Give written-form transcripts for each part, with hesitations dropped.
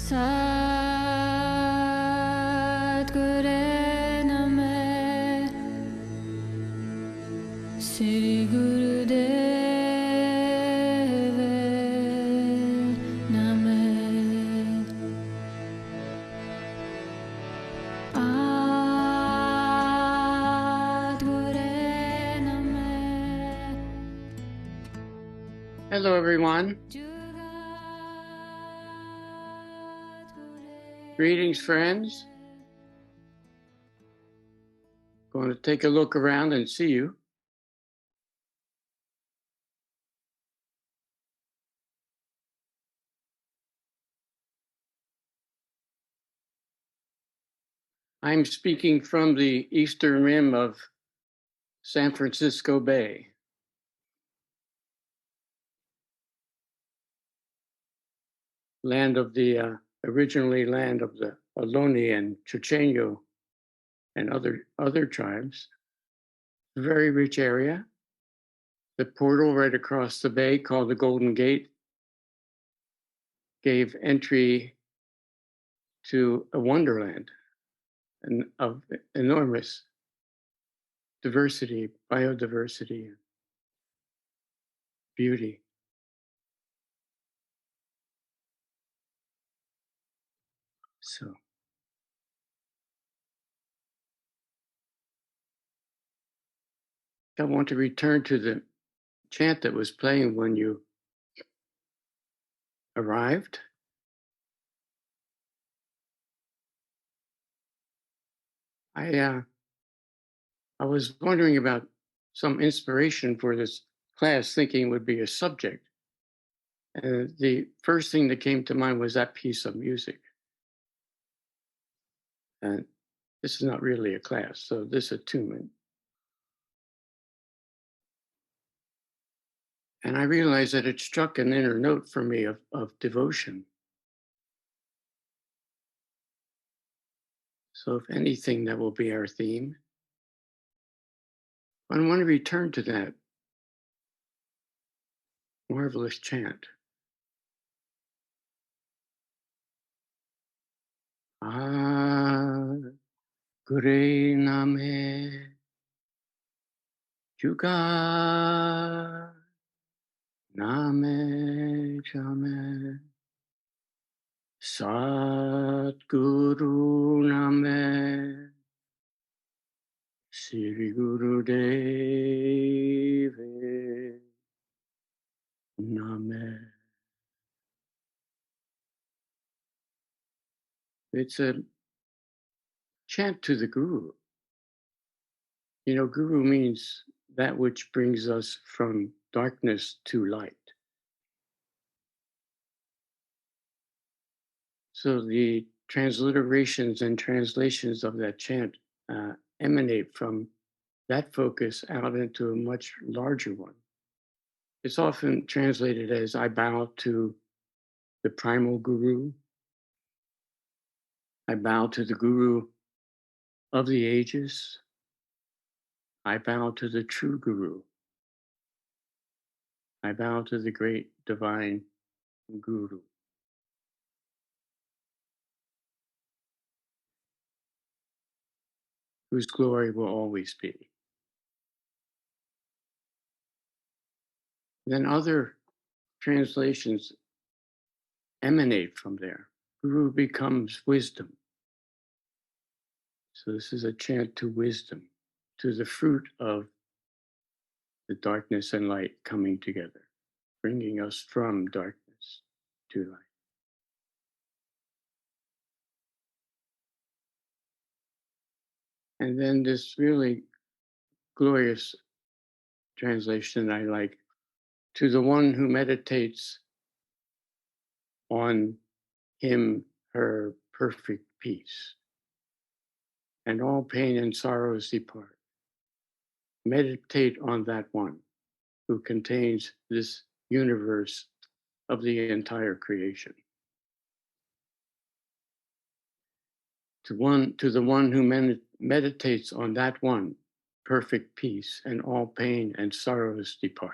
Sadguru Name, Sri Gurudev Name, Adguru Name. Hello, everyone. Greetings, friends. Going to take a look around and see you. I'm speaking from the eastern rim of San Francisco Bay. Land of the, originally land of the Ohlone and Chochenyo and other tribes. A very rich area. The portal right across the bay called the Golden Gate gave entry to a wonderland and of enormous diversity, biodiversity, beauty. So I want to return to the chant that was playing when you arrived. I was wondering about some inspiration for this class, thinking it would be a subject. And the first thing that came to mind was that piece of music. And this is not really a class, so this attunement. And I realized that it struck an inner note for me of devotion. So if anything, that will be our theme. I want to return to that marvelous chant. Gure Name Juga Name Jame Sadguru Name Sri Gurudev Name. It's a chant to the Guru. You know, Guru means that which brings us from darkness to light. So the transliterations and translations of that chant emanate from that focus out into a much larger one. It's often translated as I bow to the primal Guru. I bow to the Guru of the ages. I bow to the true Guru. I bow to the great divine Guru. Whose glory will always be. Then other translations emanate from there. Guru becomes wisdom. So this is a chant to wisdom, to the fruit of the darkness and light coming together, bringing us from darkness to light. And then this really glorious translation I like, to the one who meditates on him, her perfect peace, and all pain and sorrows depart. Meditate on that one who contains this universe of the entire creation. To the one who meditates on that one, perfect peace, and all pain and sorrows depart.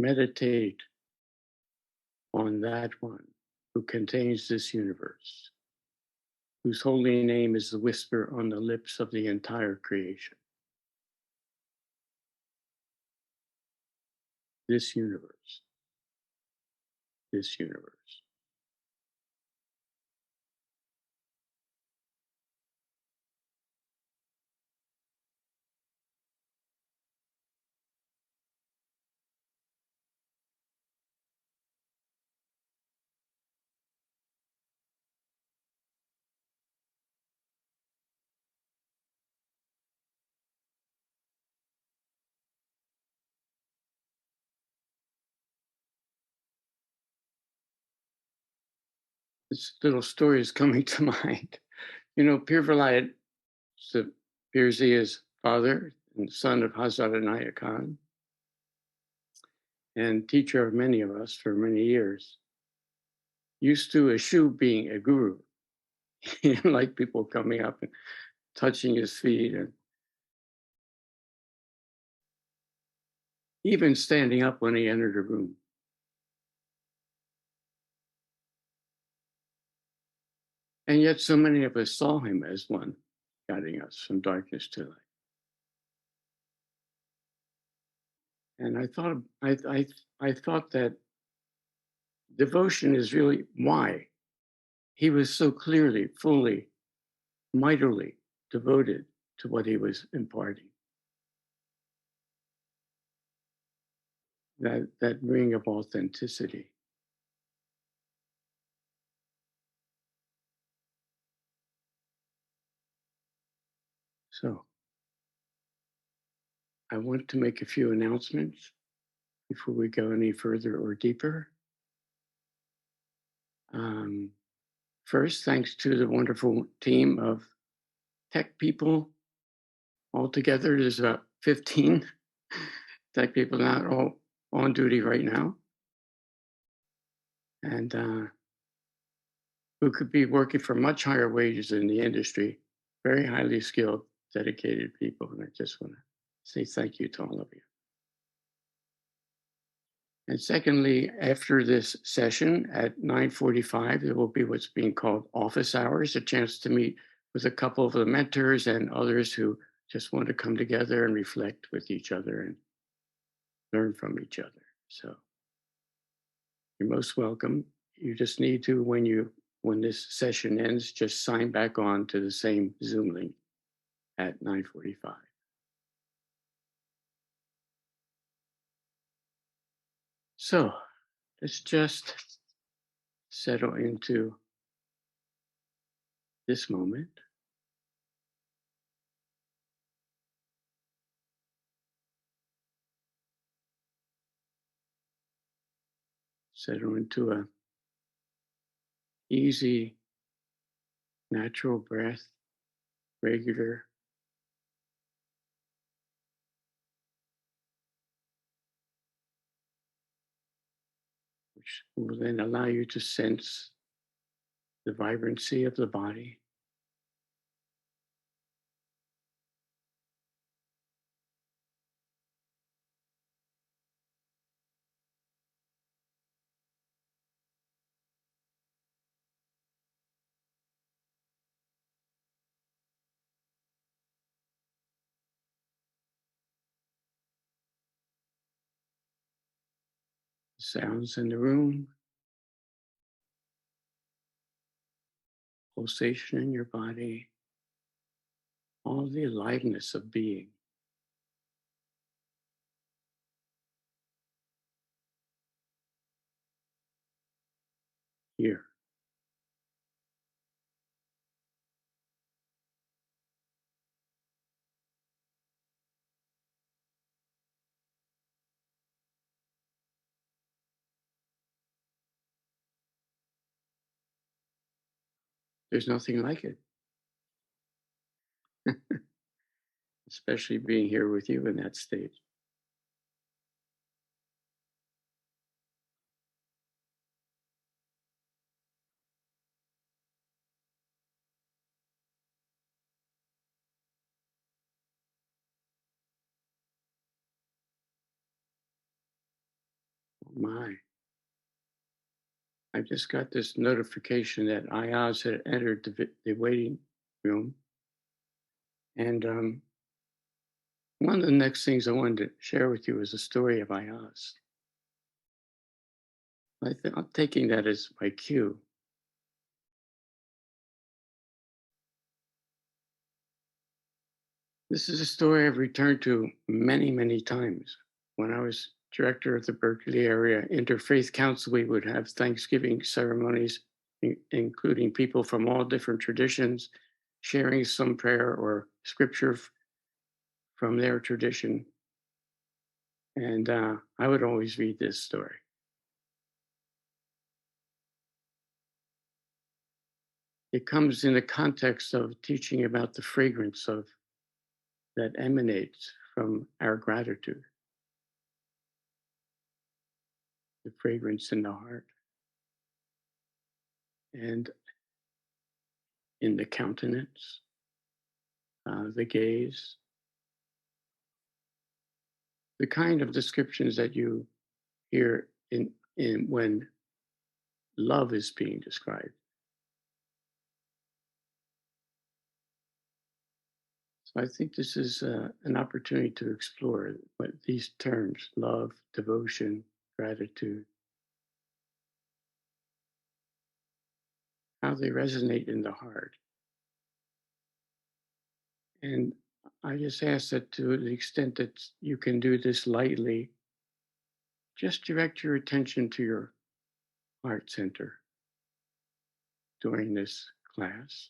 Meditate on that one who contains this universe, whose holy name is the whisper on the lips of the entire creation. This universe, this universe. This little story is coming to mind. You know, Pir Vilayat, the Pir Zia's father and son of Hazrat Inayat Khan, and teacher of many of us for many years, used to eschew being a guru. He didn't like people coming up and touching his feet and even standing up when he entered a room. And yet, so many of us saw him as one guiding us from darkness to light. And I thought that devotion is really why he was so clearly, fully, mightily devoted to what he was imparting. That ring of authenticity. So I want to make a few announcements before we go any further or deeper. Um, First, thanks to the wonderful team of tech people. Altogether, there's about 15 tech people not all on duty right now, and who could be working for much higher wages in the industry. Very highly skilled, dedicated people, and I just want to say thank you to all of you. And secondly, after this session at 9:45, there will be what's being called office hours, a chance to meet with a couple of the mentors and others who just want to come together and reflect with each other and learn from each other. So you're most welcome. You just need to, when this session ends, just sign back on to the same Zoom link at 9:45. So let's just settle into this moment. Settle into a easy, natural breath, regular, which will then allow you to sense the vibrancy of the body, the sounds in the room, pulsation in your body, all the aliveness of being here. There's nothing like it, especially being here with you in that state. Oh my. I just got this notification that Ayaz had entered the waiting room. And one of the next things I wanted to share with you is a story of Ayaz. I'm taking that as my cue. This is a story I've returned to many, many times. When I was director of the Berkeley area Interfaith Council, we would have Thanksgiving ceremonies, including people from all different traditions, sharing some prayer or scripture from their tradition. And I would always read this story. It comes in the context of teaching about the fragrance of that emanates from our gratitude, the fragrance in the heart and in the countenance, the gaze, the kind of descriptions that you hear in when love is being described. So I think this is an opportunity to explore what these terms, love, devotion, gratitude, how they resonate in the heart. And I just ask that to the extent that you can do this lightly, just direct your attention to your heart center during this class.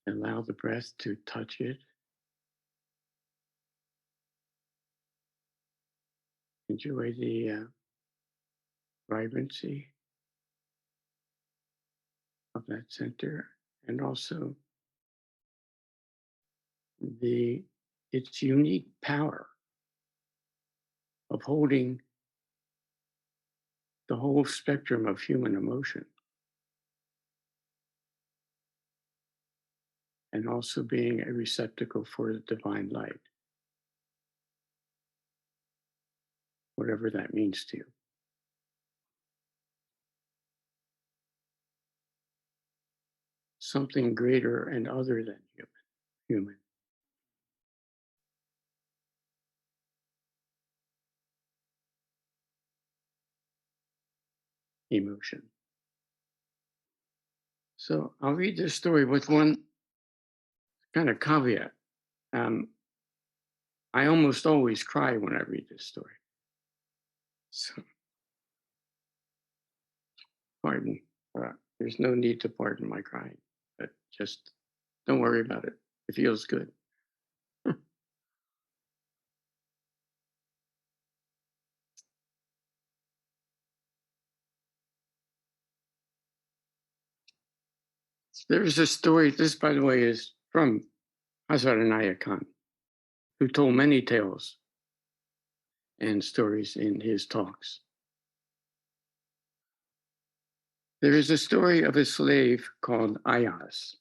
Allow the breath to touch it. Enjoy the vibrancy of that center, and also its unique power of holding the whole spectrum of human emotion, and also being a receptacle for the divine light, whatever that means to you. Something greater and other than human. Emotion. So I'll read this story with one kind of caveat. Um, I almost always cry when I read this story. So, pardon. There's no need to pardon my crying, but just don't worry about it. It feels good. There's a story. This, by the way, is from Hazrat Anaya Khan, who told many tales and stories in his talks. There is a story of a slave called Ayaz,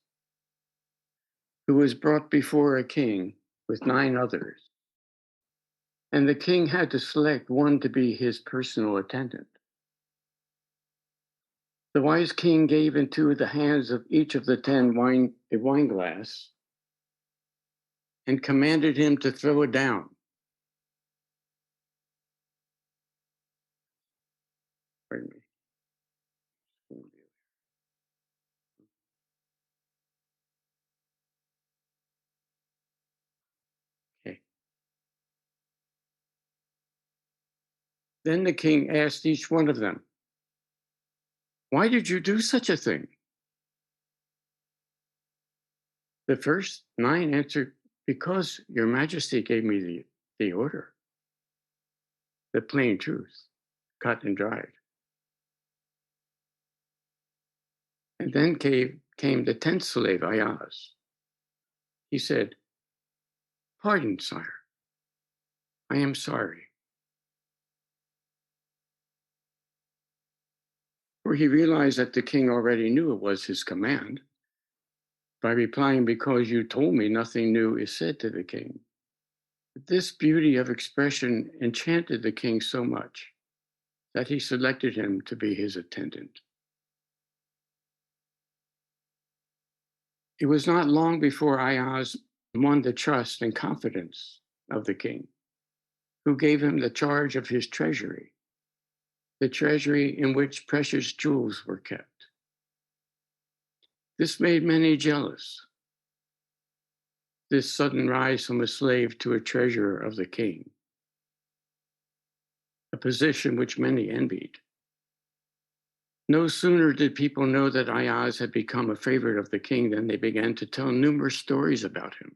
who was brought before a king with 9 others. And the king had to select one to be his personal attendant. The wise king gave into the hands of each of the 10 a wine glass and commanded him to throw it down. Pardon me. Okay. Then the king asked each one of them, "Why did you do such a thing?" The first 9 answered, "Because your majesty gave me the order." The plain truth, cut and dried. And then came the 10th slave, Ayaz. He said, "Pardon, sire. I am sorry." For he realized that the king already knew it was his command. By replying, "Because you told me, nothing new is said," to the king. This beauty of expression enchanted the king so much that he selected him to be his attendant. It was not long before Ayaz won the trust and confidence of the king, who gave him the charge of his treasury, the treasury in which precious jewels were kept. This made many jealous, this sudden rise from a slave to a treasurer of the king, a position which many envied. No sooner did people know that Ayaz had become a favorite of the king than they began to tell numerous stories about him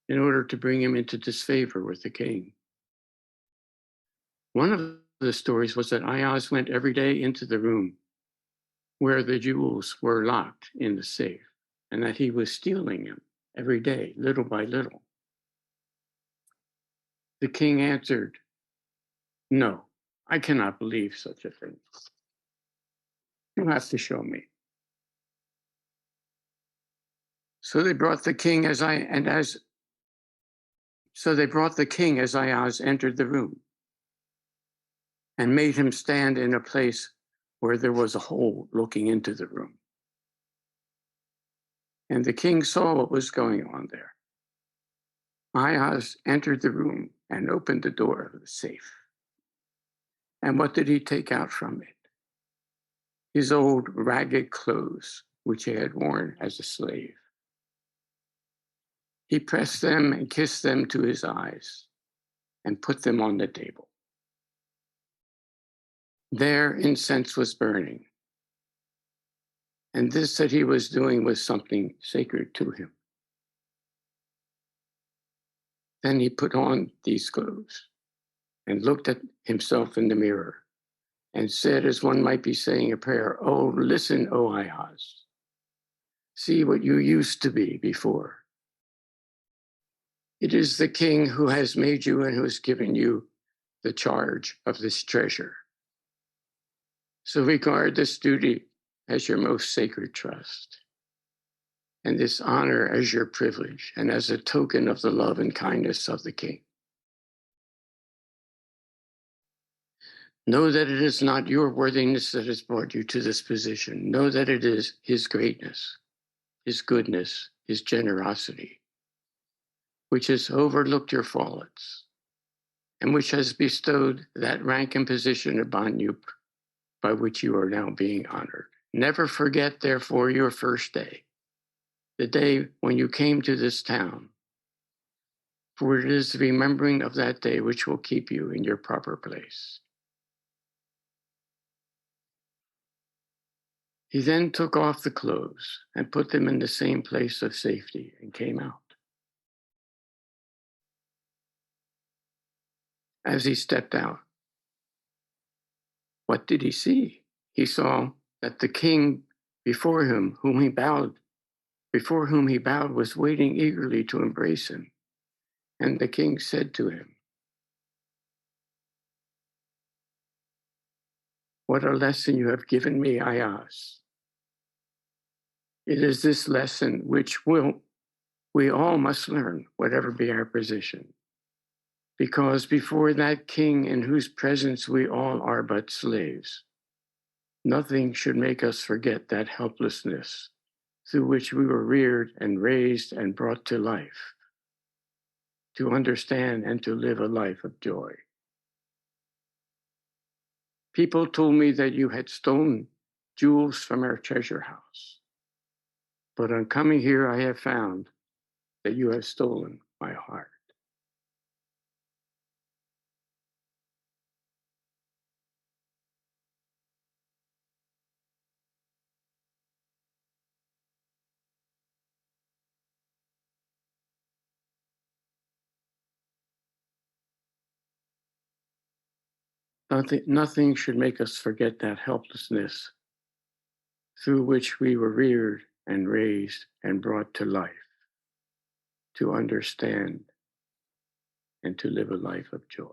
in order to bring him into disfavor with the king. One of the stories was that Ayaz went every day into the room where the jewels were locked in the safe, and that he was stealing them every day, little by little. The king answered, "No, I cannot believe such a thing. You have to show me." So they brought the king as Ayaz entered the room and made him stand in a place where there was a hole looking into the room. And the king saw what was going on there. Ayaz entered the room and opened the door of the safe. And what did he take out from it? His old ragged clothes, which he had worn as a slave. He pressed them and kissed them to his eyes and put them on the table. There, incense was burning. And this that he was doing was something sacred to him. Then he put on these clothes and looked at himself in the mirror and said, as one might be saying a prayer, "Oh, listen, O Ayaz. See what you used to be before. It is the king who has made you and who has given you the charge of this treasure. So regard this duty as your most sacred trust, and this honor as your privilege and as a token of the love and kindness of the king. Know that it is not your worthiness that has brought you to this position. Know that it is his greatness, his goodness, his generosity, which has overlooked your faults and which has bestowed that rank and position upon you by which you are now being honored. Never forget, therefore, your first day, the day when you came to this town, for it is the remembering of that day which will keep you in your proper place." He then took off the clothes and put them in the same place of safety and came out. As he stepped out, what did he see? He saw that the king before him, before whom he bowed, was waiting eagerly to embrace him. And the king said to him, "What a lesson you have given me, Ayaz. It is this lesson which we all must learn, whatever be our position. Because before that king in whose presence we all are but slaves, nothing should make us forget that helplessness through which we were reared and raised and brought to life, to understand and to live a life of joy. People told me that you had stolen jewels from our treasure house, but on coming here, I have found that you have stolen my heart." Nothing should make us forget that helplessness through which we were reared and raised and brought to life, to understand and to live a life of joy.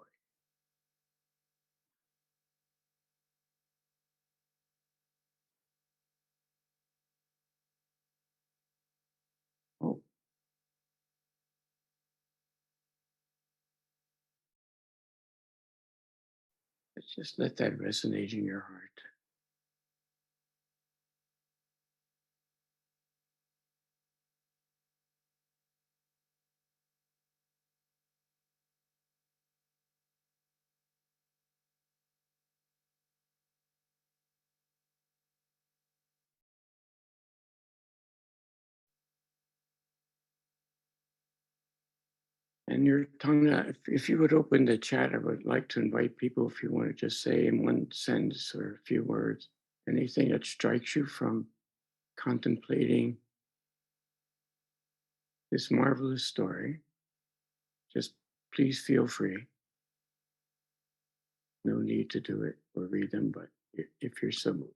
Oh, Just let that resonate in your heart. And your tongue, if you would open the chat, I would like to invite people, if you want to just say in one sentence or a few words, anything that strikes you from contemplating this marvelous story. Just please feel free. No need to do it or read them, but if you're so moved.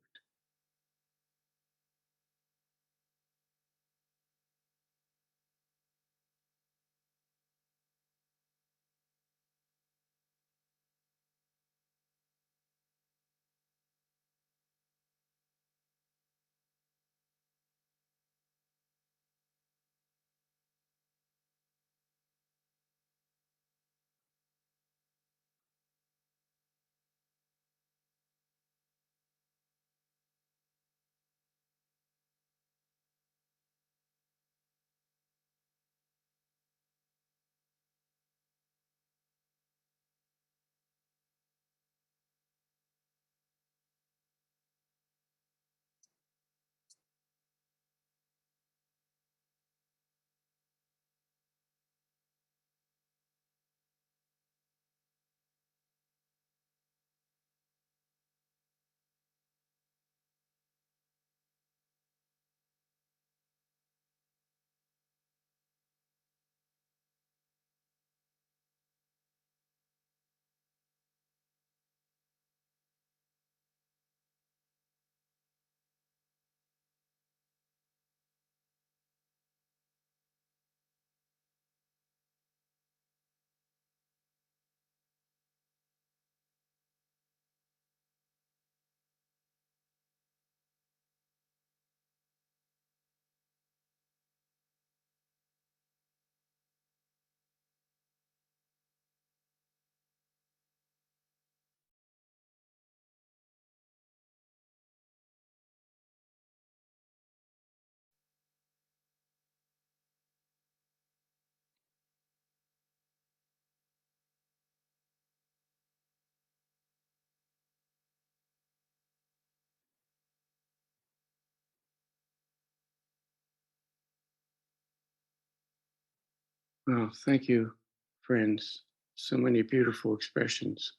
Well, thank you, friends. So many beautiful expressions.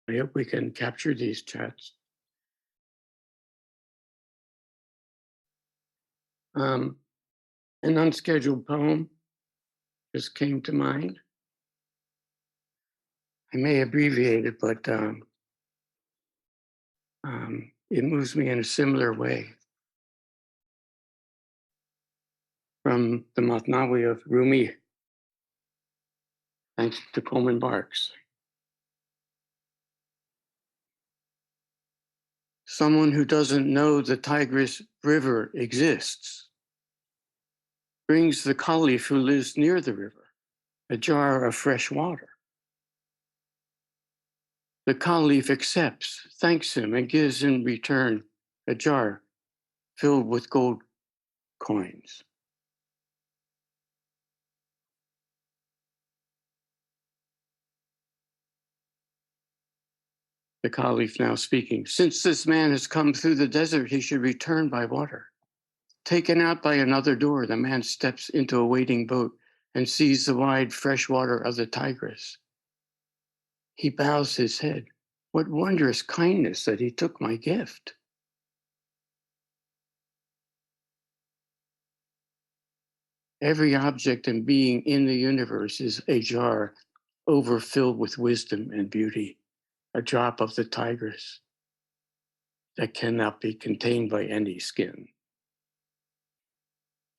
I hope we can capture these chats. Um, an unscheduled poem just came to mind. I may abbreviate it, but it moves me in a similar way. From the Matnawi of Rumi, thanks to Coleman Barks. Someone who doesn't know the Tigris River exists brings the caliph who lives near the river a jar of fresh water. The caliph accepts, thanks him, and gives in return a jar filled with gold coins. The caliph now speaking, since this man has come through the desert, he should return by water. Taken out by another door, the man steps into a waiting boat and sees the wide fresh water of the Tigris. He bows his head. What wondrous kindness that he took my gift. Every object and being in the universe is a jar overfilled with wisdom and beauty, a drop of the Tigris that cannot be contained by any skin.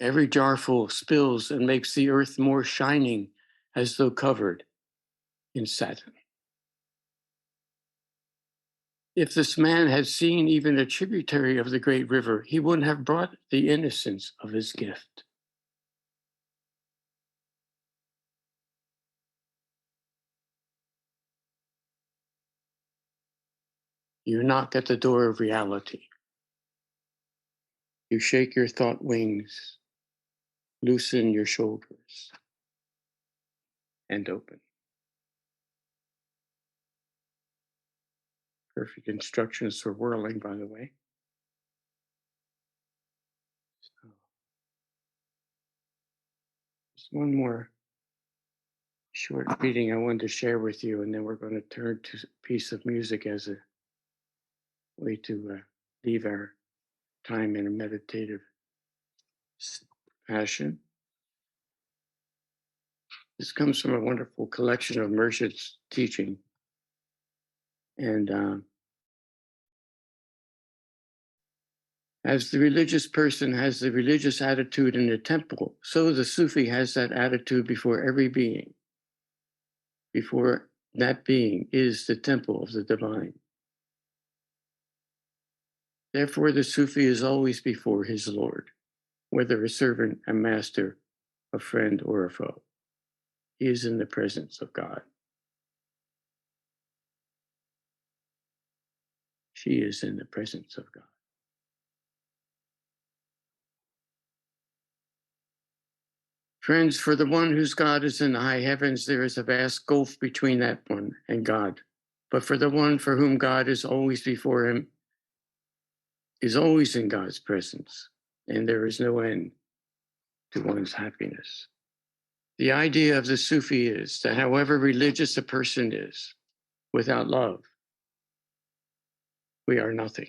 Every jarful spills and makes the earth more shining as though covered in satin. If this man had seen even a tributary of the great river, he wouldn't have brought the innocence of his gift. You knock at the door of reality. You shake your thought wings, loosen your shoulders, and open. Perfect instructions for whirling, by the way. So, just one more short reading I wanted to share with you, and then we're going to turn to a piece of music as a way to leave our time in a meditative passion. This comes from a wonderful collection of Mershid's teaching. And as the religious person has the religious attitude in the temple, so the Sufi has that attitude before every being. Before that being is the temple of the divine. Therefore, the Sufi is always before his Lord, whether a servant, a master, a friend, or a foe. He is in the presence of God. She is in the presence of God. Friends, for the one whose God is in the high heavens, there is a vast gulf between that one and God. But for the one for whom God is always before him, is always in God's presence, and there is no end to one's happiness. The idea of the Sufi is that however religious a person is, without love, we are nothing.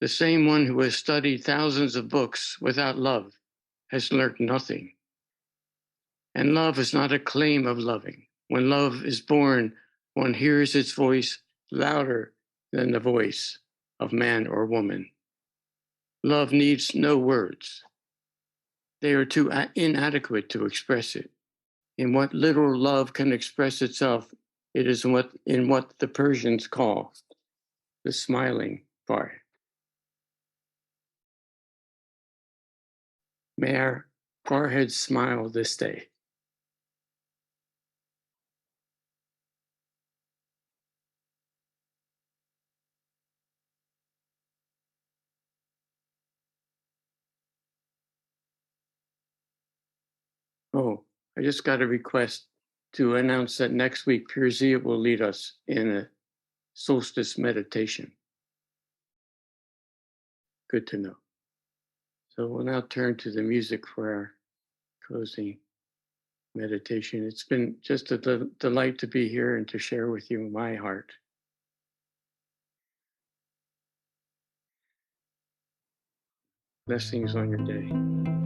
The same one who has studied thousands of books without love has learned nothing. And love is not a claim of loving. When love is born, one hears its voice louder than the voice of man or woman. Love needs no words. They are too inadequate to express it. In what little love can express itself, it is in what the Persians call the smiling part. May our foreheads smile this day. Oh, I just got a request to announce that next week Pirzia will lead us in a solstice meditation. Good to know. So we'll now turn to the music for our closing meditation. It's been just a delight to be here and to share with you my heart. Blessings on your day.